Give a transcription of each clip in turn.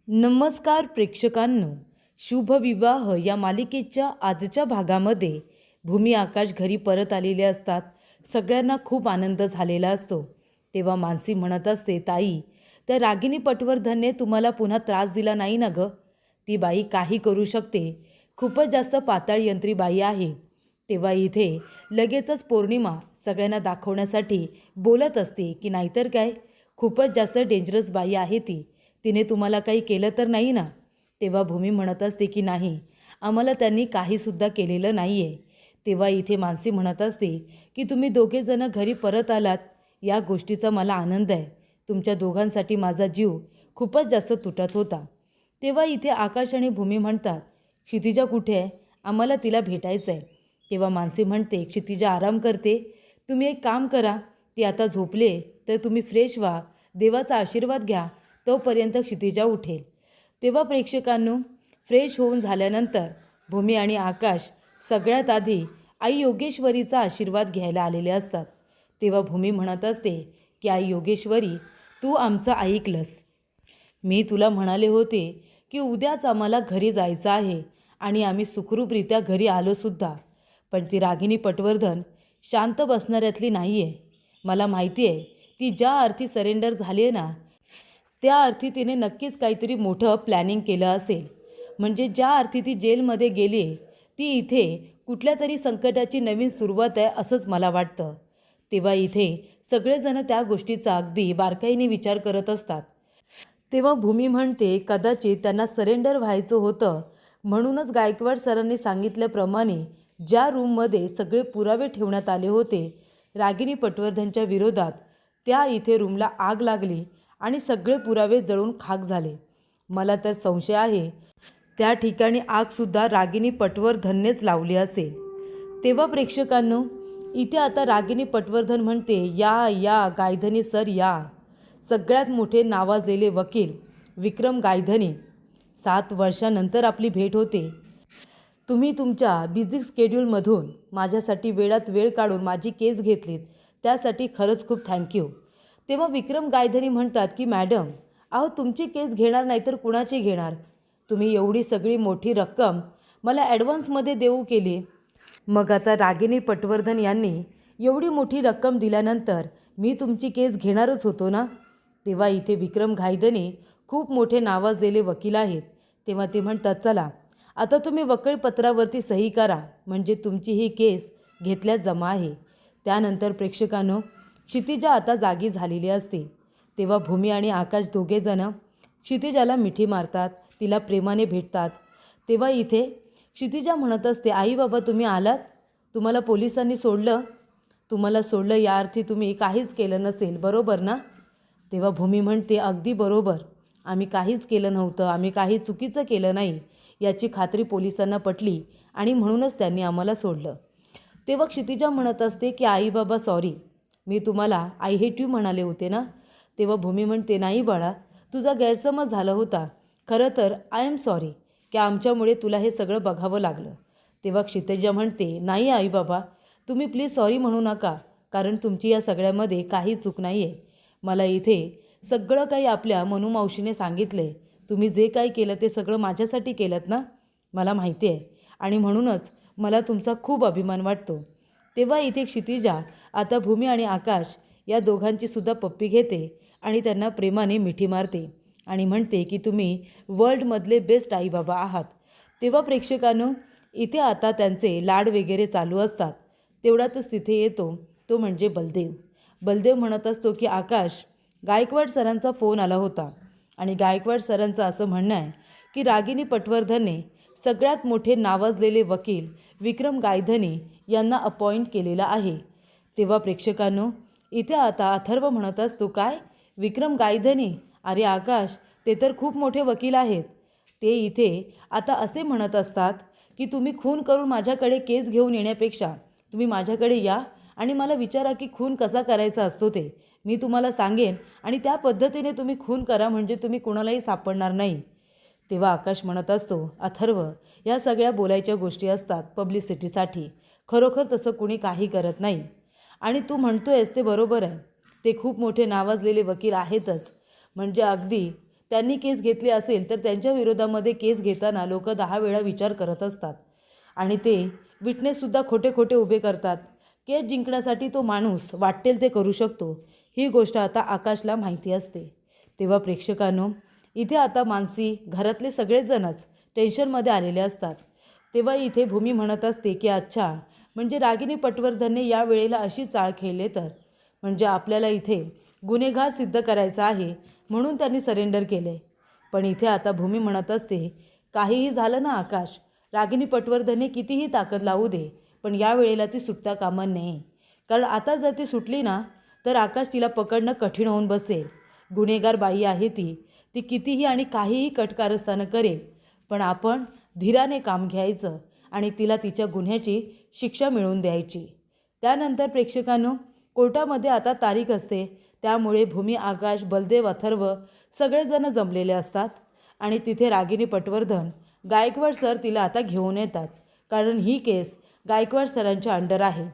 नमस्कार प्रेक्षकांनो, शुभविवाह या मालिकेच्या आजच्या भागामध्ये भूमी आकाश घरी परत आलेले असतात. सगळ्यांना खूप आनंद झालेला असतो. तेव्हा मानसी म्हणत असते, ताई, त्या रागिनी पटवर्धनने तुम्हाला पुन्हा त्रास दिला नाही ना गं? ती बाई काही करू शकते, खूपच जास्त पाताळ यंत्री बाई आहे. तेव्हा इथे लगेचच पौर्णिमा सगळ्यांना दाखवण्यासाठी बोलत असते की नाहीतर काय, खूपच जास्त डेंजरस बाई आहे ती. तिने तुम्हाला काही केलं तर नाही ना? तेव्हा भूमी म्हणत असते की नाही, आम्हाला त्यांनी काहीसुद्धा केलेलं नाही आहे. तेव्हा इथे मानसी म्हणत असते की तुम्ही दोघेजणं घरी परत आलात, या गोष्टीचा मला आनंद आहे. तुमच्या दोघांसाठी माझा जीव खूपच जास्त तुटत होता. तेव्हा इथे आकाश आणि भूमी म्हणतात, क्षितिजा कुठे आहे? आम्हाला तिला भेटायचं आहे. तेव्हा मानसी म्हणते, क्षितिजा आराम करते. तुम्ही एक काम करा, ती आता झोपले तर तुम्ही फ्रेश व्हा, देवाचा आशीर्वाद घ्या, तोपर्यंत क्षितिजा उठेल. तेव्हा प्रेक्षकांनो, फ्रेश होऊन झाल्यानंतर भूमी आणि आकाश सगळ्यात आधी आई योगेश्वरीचा आशीर्वाद घ्यायला आलेले असतात. तेव्हा भूमी म्हणत असते की आई योगेश्वरी, तू आमचं ऐकलंस. मी तुला म्हणाले होते की उद्याच आम्हाला घरी जायचं आहे आणि आम्ही सुखरूपरित्या घरी आलोसुद्धा. पण ती रागिनी पटवर्धन शांत बसणाऱ्यातली नाही आहे. मला माहिती आहे ती ज्या अर्थी सरेंडर झाली आहे ना, त्या अर्थी तिने नक्कीच काहीतरी मोठं प्लॅनिंग केलं असेल. म्हणजे ज्या अर्थी ती जेलमध्ये गेली आहे, ती इथे कुठल्या तरी संकटाची नवीन सुरुवात आहे असंच मला वाटतं. तेव्हा इथे सगळेजण त्या गोष्टीचा अगदी बारकाईने विचार करत असतात. तेव्हा भूमी म्हणते, कदाचित त्यांना सरेंडर व्हायचं होतं, म्हणूनच गायकवाड सरांनी सांगितल्याप्रमाणे ज्या रूममध्ये सगळे पुरावे ठेवण्यात आले होते रागिनी पटवर्धनच्या विरोधात, त्या इथे रूमला आग लागली आणि सगळे पुरावे जळून खाक झाले. मला तर संशय आहे त्या ठिकाणी आगसुद्धा रागिनी पटवर्धननेच लावली असेल. तेव्हा प्रेक्षकांनो, इथे आता रागिनी पटवर्धन म्हणते, या या गायधनी सर या. सगळ्यात मोठे नावाजलेले वकील विक्रम गायधनी, 7 वर्षानंतर आपली भेट होते. तुम्ही तुमच्या बिझी स्केड्यूलमधून माझ्यासाठी वेळात वेळ काढून माझी केस घेतलीत, त्यासाठी खरंच खूप थँक्यू. तेव्हा विक्रम गायधनी म्हणतात की मॅडम, अहो तुमची केस घेणार नाही तर कुणाची घेणार? तुम्ही एवढी सगळी मोठी रक्कम मला ॲडव्हान्समध्ये देऊ केली, मग आता रागिनी पटवर्धन यांनी एवढी मोठी रक्कम दिल्यानंतर मी तुमची केस घेणारच होतो ना. तेव्हा इथे विक्रम गायधनी खूप मोठे नावाजलेले वकील आहेत. तेव्हा ते म्हणतात, चला आता तुम्ही वकीलपत्रावरती सही करा, म्हणजे तुमची ही केस घेतल्यास जमा आहे. त्यानंतर प्रेक्षकांनो, क्षितिजा आता जागी झालेली असते. तेव्हा भूमी आणि आकाश दोघेजणं क्षितिजाला मिठी मारतात, तिला प्रेमाने भेटतात. तेव्हा इथे क्षितिजा म्हणत असते, आई बाबा तुम्ही आलात, तुम्हाला पोलिसांनी सोडलं. तुम्हाला सोडलं या अर्थी तुम्ही काहीच केलं नसेल, बरोबर ना? तेव्हा भूमी म्हणते, अगदी बरोबर, आम्ही काहीच केलं नव्हतं, आम्ही काही चुकीचं केलं नाही, याची खात्री पोलिसांना पटली आणि म्हणूनच त्यांनी आम्हाला सोडलं. तेव्हा क्षितिजा म्हणत असते की आई बाबा सॉरी, मी तुम्हाला आय हेट यू म्हणाले होते ना. तेव्हा भूमी म्हणते, नाही बाळा, तुझा गैरसमज झाला होता. खरं तर आय एम सॉरी की आमच्यामुळे तुला हे सगळं बघावं लागलं. तेव्हा क्षितिजा म्हणते, नाही आई बाबा, तुम्ही प्लीज सॉरी म्हणू नका, कारण तुमची या सगळ्यामध्ये काही चूक नाही आहे. मला इथे सगळं काही आपल्या मनुमावशीने सांगितलं आहे. तुम्ही जे काही केलं ते सगळं माझ्यासाठी केलं ना, मला माहिती आहे, आणि म्हणूनच मला तुमचा खूप अभिमान वाटतो. तेव्हा इथे क्षितिजा आता भूमी आणि आकाश या दोघांची सुद्धा पप्पी घेते आणि त्यांना प्रेमाने मिठी मारते आणि म्हणते की तुम्ही वर्ल्डमधले बेस्ट आई बाबा आहात. तेव्हा प्रेक्षकांनो, इथे आता त्यांचे लाड वगैरे चालू असतात. तेवढ्यातच तिथे येतो तो म्हणजे बलदेव. बलदेव म्हणत असतो की आकाश, गायकवाड सरांचा फोन आला होता आणि गायकवाड सरांचं असं म्हणणं आहे की रागिनी पटवर्धनने सगळ्यात मोठे नावाजलेले वकील विक्रम गायधनी यांना अपॉइंट केलेला आहे. तेव्हा प्रेक्षकांनो, इथे आता अथर्व म्हणत असतो, काय विक्रम गायधनी? अरे आकाश, ते तर खूप मोठे वकील आहेत. ते इथे आता असे म्हणत असतात की तुम्ही खून करून माझ्याकडे केस घेऊन येण्यापेक्षा तुम्ही माझ्याकडे या आणि मला विचारा की खून कसा करायचा असतो ते मी तुम्हाला सांगेन आणि त्या पद्धतीने तुम्ही खून करा, म्हणजे तुम्ही कुणालाही सापडणार नाही. तेव्हा आकाश म्हणत असतो, अथर्व, या सगळ्या बोलायच्या गोष्टी असतात पब्लिसिटीसाठी, खरोखर तसं कुणी काही करत नाही. आणि तू म्हणतोयस ते बरोबर आहे, ते खूप मोठे नावाजलेले वकील आहेतच, म्हणजे अगदी त्यांनी केस घेतली असेल तर त्यांच्या विरोधामध्ये केस घेताना लोक 10 वेळा विचार करत असतात आणि ते विटनेससुद्धा खोटे खोटे उभे करतात. केस जिंकण्यासाठी तो माणूस वाटेल ते करू शकतो, ही गोष्ट आता आकाशला माहिती असते. तेव्हा प्रेक्षकांनो, इथे आता मानसी घरातले सगळेजणच टेन्शनमध्ये आलेले असतात. तेव्हा इथे भूमी म्हणत असते की अच्छा, म्हणजे रागिनी पटवर्धनने या वेळेला अशी चाळ खेळले तर, म्हणजे आपल्याला इथे गुन्हेगार सिद्ध करायचा आहे म्हणून त्यांनी सरेंडर केले. पण इथे आता भूमी म्हणत असते, काहीही झालं ना आकाश, रागिनी पटवर्धनने कितीही ताकद लावू दे, पण या वेळेला ती सुटता कामा नये. कारण आता जर ती सुटली ना तर आकाश तिला पकडणं कठीण होऊन बसेल. गुन्हेगार बाई आहे ती, ती कितीही आणि काहीही कटकारस्थानं करेल, पण आपण धीराने काम घ्यायचं आणि तिला तिच्या गुन्ह्याची शिक्षा मिळवून द्यायची. त्यानंतर प्रेक्षकांनो, कोर्टामध्ये आता तारीख असते, त्यामुळे भूमी, आकाश, बलदेव, अथर्व सगळेजण जमलेले असतात आणि तिथे रागिनी पटवर्धन, गायकवाड सर तिला आता घेऊन येतात, कारण ही केस गायकवाड सरांच्या अंडर आहे.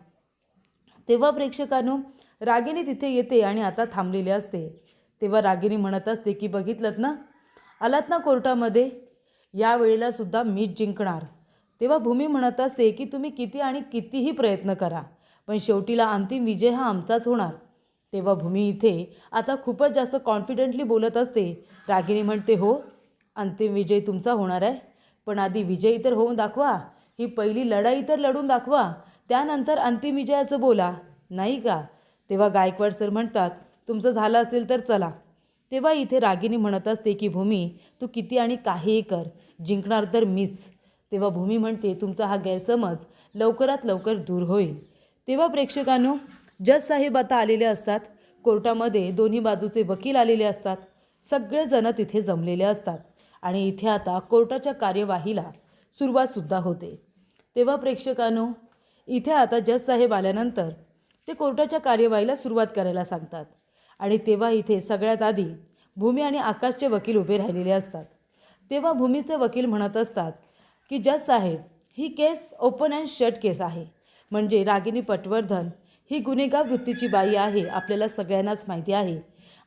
तेव्हा प्रेक्षकांनो, रागिनी तिथे येते आणि आता थांबलेली असते. तेव्हा रागिनी म्हणत असते की बघितलं ना, आलात ना कोर्टामध्ये, या वेळेला सुद्धा मीच जिंकणार. तेव्हा भूमी म्हणत असते की तुम्ही किती आणि कितीही प्रयत्न करा, पण शेवटीला अंतिम विजय हा आमचाच होणार. तेव्हा भूमी इथे आता खूपच जास्त कॉन्फिडेंटली बोलत असते. रागिनी म्हणते, हो, अंतिम विजय तुमचा होणार आहे, पण आधी विजयी तर होऊन दाखवा, ही पहिली लढाई तर लढून दाखवा, त्यानंतर अंतिम विजयाचं बोला, नाही का? तेव्हा गायकवाड सर म्हणतात, तुमचं झालं असेल तर चला. तेव्हा इथे रागिनी म्हणत असते की भूमी, तू किती आणि काहीही कर, जिंकणार तर मीच. तेव्हा भूमी म्हणते, तुमचा हा गैरसमज लवकरात लवकर दूर होईल. तेव्हा प्रेक्षकांनो, जज साहेब आता आलेले असतात. कोर्टामध्ये दोन्ही बाजूचे वकील आलेले असतात. सगळेजण तिथे जमलेले असतात आणि इथे आता कोर्टाच्या कार्यवाहीला सुरुवातसुद्धा होते. तेव्हा प्रेक्षकांनो, इथे आता जज साहेब आल्यानंतर ते कोर्टाच्या कार्यवाहीला सुरुवात करायला सांगतात आणि तेव्हा इथे सगळ्यात आधी भूमी आणि आकाशचे वकील उभे राहिलेले असतात. तेव्हा भूमीचे वकील म्हणत असतात की जज साहेब, ही केस ओपन अँड शट केस आहे, म्हणजे रागिनी पटवर्धन ही गुन्हेगार वृत्तीची बाई आहे, आपल्याला सगळ्यांनाच माहिती आहे.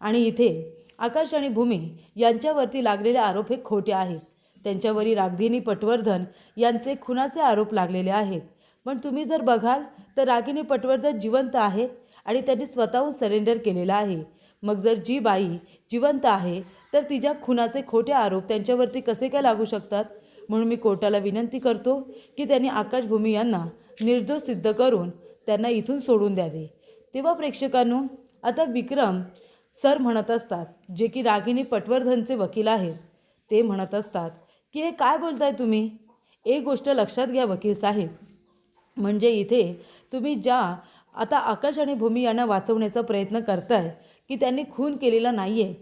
आणि इथे आकाश आणि भूमी यांच्यावरती लागलेले आरोप हे खोटे आहेत. त्यांच्यावरील रागिनी पटवर्धन यांचे खुनाचे आरोप लागलेले आहेत. पण तुम्ही जर बघाल तर रागिनी पटवर्धन जिवंत आहेत आणि त्यांनी स्वतःहून सरेंडर केलेलं आहे. मग जर जी बाई जिवंत आहे तर तिच्या खुनाचे खोटे आरोप त्यांच्यावरती कसे काय लागू शकतात? म्हणून मी कोर्टाला विनंती करतो की त्यांनी आकाश, भूमी यांना निर्दोष सिद्ध करून त्यांना इथून सोडून द्यावे. तेव्हा प्रेक्षकांनो, आता विक्रम सर म्हणत असतात, जे की रागिनी पटवर्धनचे वकील आहेत, ते म्हणत असतात की हे काय बोलताय तुम्ही? एक गोष्ट लक्षात घ्या वकील साहेब, म्हणजे इथे तुम्ही ज्या आता आकाश आणि भूमी यांना वाचवण्याचा प्रयत्न करताय की त्यांनी खून केलेला नाही आहे.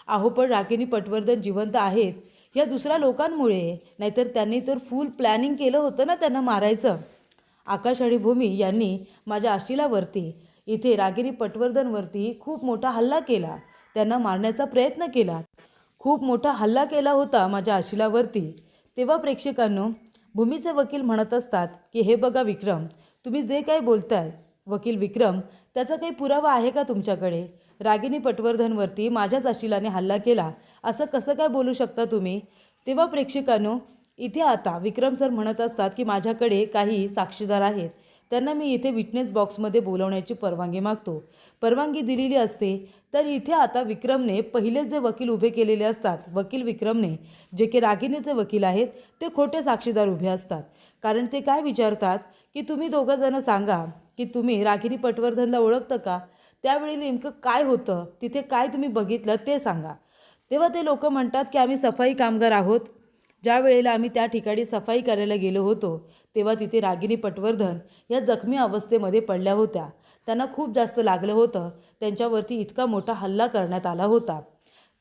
अहो, पण रागिनी पटवर्धन जिवंत आहेत या दुसऱ्या लोकांमुळे, नाहीतर त्यांनी तर फुल प्लॅनिंग केलं होतं ना त्यांना मारायचं. आकाश आणि भूमी यांनी माझ्या आशिलावरती, इथे रागिनी पटवर्धनवरती खूप मोठा हल्ला केला, त्यांना मारण्याचा प्रयत्न केला, खूप मोठा हल्ला केला होता माझ्या आशिलावरती. तेव्हा प्रेक्षकांनो, भूमीचे वकील म्हणत असतात की हे बघा विक्रम, तुम्ही जे काही बोलताय वकील विक्रम, त्याचा काही पुरावा आहे का तुमच्याकडे? रागिनी पटवर्धनवरती माझ्याच आशिलाने हल्ला केला असं कसं काय बोलू शकता तुम्ही? तेव्हा प्रेक्षकांनो, इथे आता विक्रम सर म्हणत असतात की माझ्याकडे काही साक्षीदार आहेत, त्यांना मी इथे विटनेस बॉक्समध्ये बोलवण्याची परवानगी मागतो. परवानगी दिलेली असते तर इथे आता विक्रमने पहिलेच जे वकील उभे केलेले असतात, वकील विक्रमने, जे की रागिनीचे वकील आहेत, ते खोटे साक्षीदार उभे असतात. कारण ते काय विचारतात की तुम्ही दोघं जण सांगा की तुम्ही रागिनी पटवर्धनला ओळखतं का? त्यावेळी नेमकं काय होतं, तिथे काय तुम्ही बघितलं ते सांगा. तेव्हा ते लोक म्हणतात की आम्ही सफाई कामगार आहोत. ज्या वेळेला आम्ही त्या ठिकाणी सफाई करायला गेलो होतो तेव्हा तिथे रागिनी पटवर्धन या जखमी अवस्थेमध्ये पडल्या होत्या. त्यांना खूप जास्त लागलं होतं, त्यांच्यावरती इतका मोठा हल्ला करण्यात आला होता.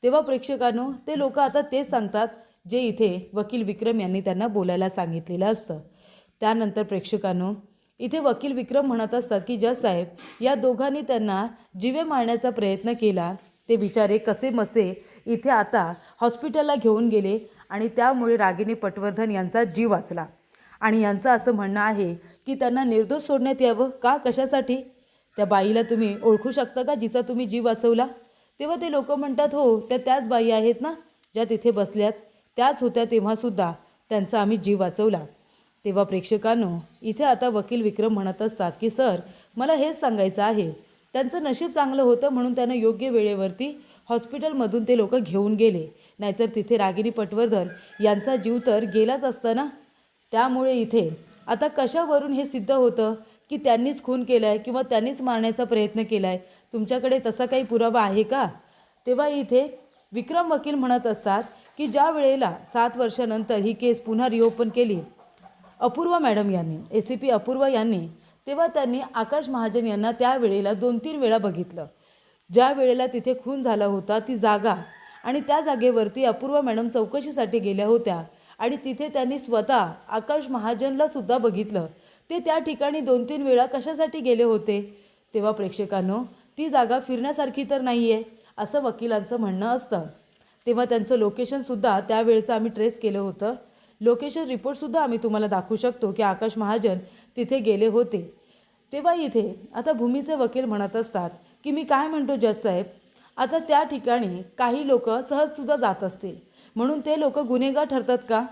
तेव्हा प्रेक्षकांनो, ते लोक आता तेच सांगतात जे इथे वकील विक्रम यांनी त्यांना बोलायला सांगितलेलं असतं. त्यानंतर प्रेक्षकांनो, इथे वकील विक्रम म्हणत असतात की जज साहेब, या दोघांनी त्यांना जीवे मारण्याचा प्रयत्न केला, ते बिचारे कसे मसे इथे आता हॉस्पिटलला घेऊन गेले आणि त्यामुळे रागिनी पटवर्धन यांचा जीव वाचला. आणि यांचं असं म्हणणं आहे की त्यांना निर्दोष सोडण्यात यावं का? कशासाठी? त्या बाईला तुम्ही ओळखू शकता का जिचा तुम्ही जीव वाचवला? तेव्हा ते लोक म्हणतात, हो, त्या त्याच बाई आहेत ना, ज्या तिथे बसल्यात त्याच होत्या तेव्हासुद्धा त्यांचा आम्ही जीव वाचवला. तेव्हा प्रेक्षकांनो, इथे आता वकील विक्रम म्हणत असतात की सर, मला हेच सांगायचं आहे, त्यांचं नशीब चांगलं होतं म्हणून त्यांना योग्य वेळेवरती हॉस्पिटलमधून ते लोक घेऊन गेले, नाहीतर तिथे रागिनी पटवर्धन यांचा जीव तर गेलाच असता ना. त्यामुळे इथे आता कशावरून हे सिद्ध होतं की त्यांनीच खून केला आहे किंवा त्यांनीच मारण्याचा प्रयत्न केला आहे? तुमच्याकडे तसा काही पुरावा आहे का? तेव्हा इथे विक्रम वकील म्हणत असतात की ज्या वेळेला 7 वर्षानंतर ही केस पुन्हा रिओपन केली अपूर्वा मॅडम यांनी, ACP अपूर्वा यांनी, तेव्हा त्यांनी आकाश महाजन यांना त्यावेळेला 2-3 वेळा बघितलं. ज्या वेळेला तिथे खून झाला होता ती जागा आणि त्या जागेवरती अपूर्वा मॅडम चौकशीसाठी गेल्या होत्या आणि तिथे त्यांनी स्वतः आकाश महाजनला सुद्धा बघितलं. ते त्या ठिकाणी 2-3 वेळा कशासाठी गेले होते? तेव्हा प्रेक्षकांनो, ती जागा फिरण्यासारखी तर नाही आहे असं वकिलांचं म्हणणं असतं. तेव्हा त्यांचं लोकेशनसुद्धा त्यावेळेचं आम्ही ट्रेस केलं होतं. लोकेशन रिपोर्टसुद्धा आम्ही तुम्हाला दाखवू शकतो की आकाश महाजन तिथे गेले होते. तेव्हा इथे आता भूमीचे वकील म्हणत असतात की मी काय म्हणतो जज साहेब, आता त्या ठिकाणी काही लोक सहजसुद्धा जात असतील म्हणून ते लोक गुन्हेगार ठरतात का?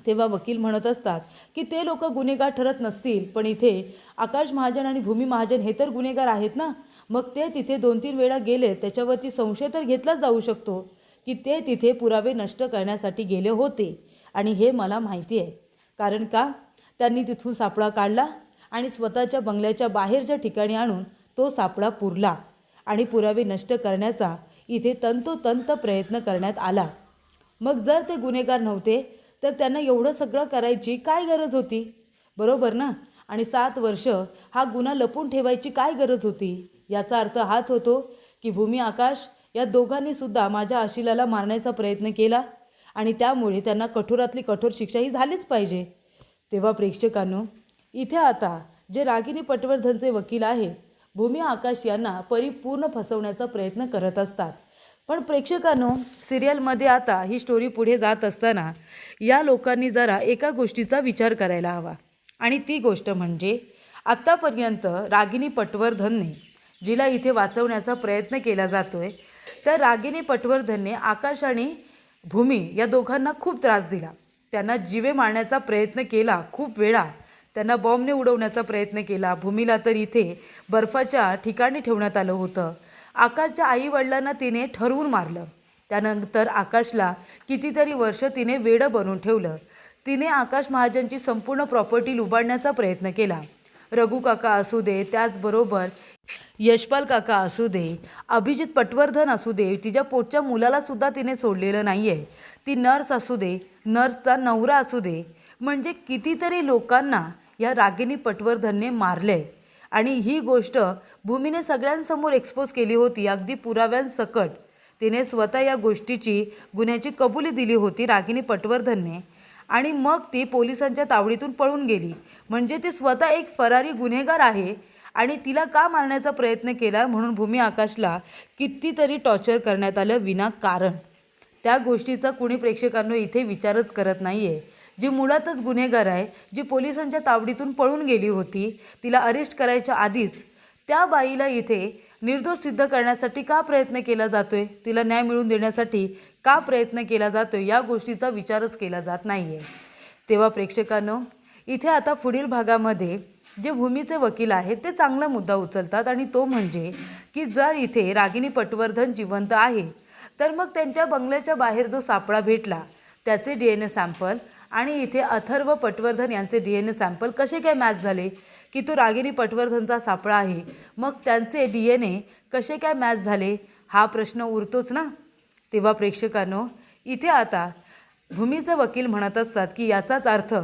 तेव्हा वकील म्हणत असतात की ते लोक गुन्हेगार ठरत नसतील, पण इथे आकाश महाजन आणि भूमी महाजन हे तर गुन्हेगार आहेत ना. मग ते तिथे 2-3 वेळा गेले, त्याच्यावरती संशय तर घेतलाच जाऊ शकतो की ते तिथे पुरावे नष्ट करण्यासाठी गेले होते. आणि हे मला माहिती आहे, कारण का त्यांनी तिथून सापळा काढला आणि स्वतःच्या बंगल्याच्या बाहेरच्या ठिकाणी आणून तो सापळा पुरला आणि पुरावे नष्ट करण्याचा इथे तंतोतंत प्रयत्न करण्यात आला. मग जर ते गुन्हेगार नव्हते तर त्यांना एवढं सगळं करायची काय गरज होती? बरोबर ना. आणि 7 वर्ष हा गुन्हा लपून ठेवायची काय गरज होती? याचा अर्थ हाच होतो की भूमी आकाश या दोघांनी सुद्धा माझ्या आशिलाला मारण्याचा प्रयत्न केला आणि त्यामुळे त्यांना कठोरातली कठोर शिक्षा ही झालीच पाहिजे. तेव्हा प्रेक्षकांनो, इथे आता जे रागिनी पटवर्धनचे वकील आहेत भूमी आकाश यांना परिपूर्ण फसवण्याचा प्रयत्न करत असतात. पण प्रेक्षकांनो, सिरियलमध्ये आता ही स्टोरी पुढे जात असताना या लोकांनी जरा एका गोष्टीचा विचार करायला हवा, आणि ती गोष्ट म्हणजे आत्तापर्यंत रागिनी पटवर्धनने जिला इथे वाचवण्याचा प्रयत्न केला जातोय, तर रागिनी पटवर्धनने आकाश आणि भूमी या दोघांना खूप त्रास दिला. त्यांना जीवे मारण्याचा प्रयत्न केला खूप वेळा. त्यांना बॉम्बने उडवण्याचा प्रयत्न केला. भूमीला तर इथे बर्फाच्या ठिकाणी ठेवण्यात आलं होतं. आकाशच्या आईवडिलांना तिने ठरवून मारलं. त्यानंतर आकाशला कितीतरी वर्ष तिने वेडं बनवून ठेवलं. तिने आकाश महाजनची संपूर्ण प्रॉपर्टी लुबाडण्याचा प्रयत्न केला. रघु काका असू दे, त्याचबरोबर यशपाल काका असू दे, अभिजित पटवर्धन असू दे, तिच्या पोटच्या मुलाला सुद्धा तिने सोडलेलं नाही आहे. ती नर्स असू दे, नर्सचा नवरा असू दे, म्हणजे कितीतरी लोकांना या रागिनी पटवर्धनने मारले. आणि ही गोष्ट भूमीने सगळ्यांसमोर एक्सपोज केली होती, अगदी पुराव्यांसकट. तिने स्वतः या गोष्टीची गुन्ह्याची कबुली दिली होती रागिनी पटवर्धनने, आणि मग ती पोलिसांच्या तावडीतून पळून गेली. म्हणजे ती स्वतः एक फरारी गुन्हेगार आहे आणि तिला का मारण्याचा प्रयत्न केला म्हणून भूमी आकाशला कितीतरी टॉर्चर करण्यात आलं विनाकारण. त्या गोष्टीचा कुणी प्रेक्षकांनो इथे विचारच करत नाही आहे. जी मुळातच गुन्हेगार आहे, जी पोलिसांच्या तावडीतून पळून गेली होती, तिला अरेस्ट करायच्या आधीच त्या बाईला इथे निर्दोष सिद्ध करण्यासाठी का प्रयत्न केला जातोय, तिला न्याय मिळवून देण्यासाठी का प्रयत्न केला जातोय, या गोष्टीचा विचारच केला जात नाही आहे. तेव्हा प्रेक्षकांनो, इथे आता पुढील भागामध्ये जे भूमीचे वकील आहेत ते चांगला मुद्दा उचलतात, आणि तो म्हणजे की जर इथे रागिनी पटवर्धन जिवंत आहे तर मग त्यांच्या बंगल्याच्या बाहेर जो सापळा भेटला त्याचे DNA सॅम्पल आणि इथे अथर्व पटवर्धन यांचे DNA सॅम्पल कसे काय मॅच झाले, की तो रागिनी पटवर्धनचा सापळा आहे, मग त्यांचे DNA कसे काय मॅच झाले, हा प्रश्न उरतोच ना. तेव्हा प्रेक्षकांनो, इथे आता भूमीचे वकील म्हणत असतात की याचाच अर्थ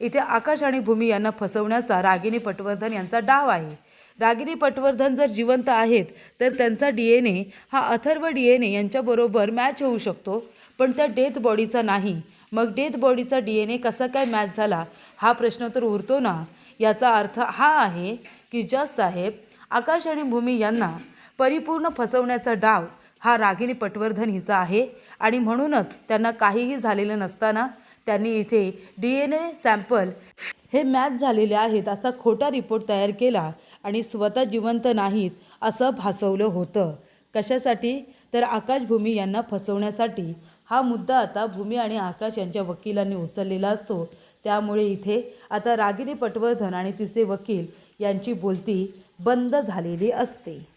इथे आकाश आणि भूमी यांना फसवण्याचा रागिनी पटवर्धन यांचा डाव आहे. रागिनी पटवर्धन जर जिवंत आहेत तर त्यांचा DNA हा अथर्व DNA यांच्याबरोबर मॅच होऊ शकतो, पण त्या डेथ बॉडीचा नाही. मग डेथ बॉडीचा DNA कसा काय मॅच झाला, हा प्रश्न तर उरतो ना. याचा अर्थ हा आहे की जज साहेब, आकाश आणि भूमी यांना परिपूर्ण फसवण्याचा डाव हा रागिनी पटवर्धन हिचा आहे, आणि म्हणूनच त्यांना काहीही झालेलं नसताना त्यांनी इथे DNA सॅम्पल हे मॅच झालेले आहेत असा खोटा रिपोर्ट तयार केला आणि स्वतः जिवंत नाहीत असं भासवलं होतं. कशासाठी? तर आकाश भूमी यांना फसवण्यासाठी. हा मुद्दा आता भूमी आणि आकाश यांच्या वकिलांनी उचललेला असतो. त्यामुळे इथे आता रागिनी पटवर्धन आणि तिचे वकील यांची बोलती बंद झालेली असते.